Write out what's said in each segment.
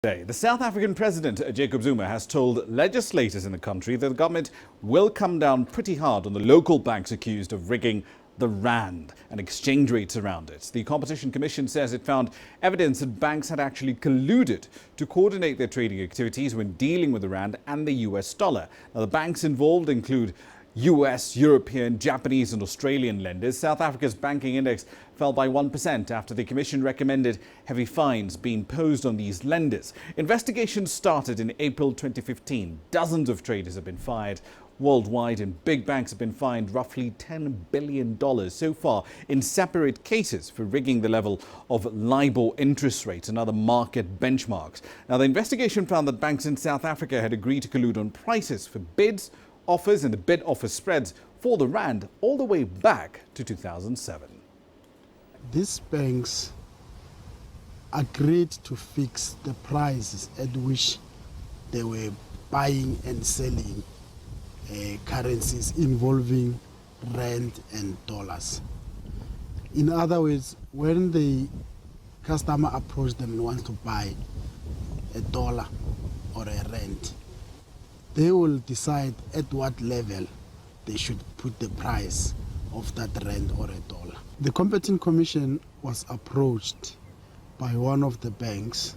The South African President, Jacob Zuma, has told legislators in the country that the government will come down pretty hard on the local banks accused of rigging the rand and exchange rates around it. The Competition Commission says it found evidence that banks had actually colluded to coordinate their trading activities when dealing with the rand and the US dollar. Now, the banks involved include US, European, Japanese and Australian lenders. South Africa's banking index fell by 1% after the Commission recommended heavy fines being imposed on these lenders. Investigations started in April 2015. Dozens of traders have been fired worldwide and big banks have been fined roughly $10 billion so far in separate cases for rigging the level of LIBOR interest rates and other market benchmarks. Now, the investigation found that banks in South Africa had agreed to collude on prices for bids, offers and the bid-offer spreads for the rand all the way back to 2007. These banks agreed to fix the prices at which they were buying and selling currencies involving rand and dollars. In other words, when the customer approached them and wants to buy a dollar or a rand, they will decide at what level they should put the price of that rand or a dollar. The Competition Commission was approached by one of the banks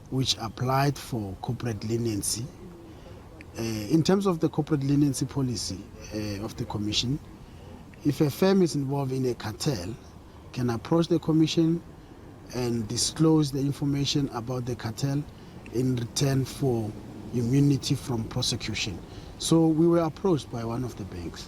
which applied for corporate leniency. In terms of the corporate leniency policy of the Commission, if a firm is involved in a cartel, can approach the Commission and disclose the information about the cartel in return for immunity from prosecution. So we were approached by one of the banks.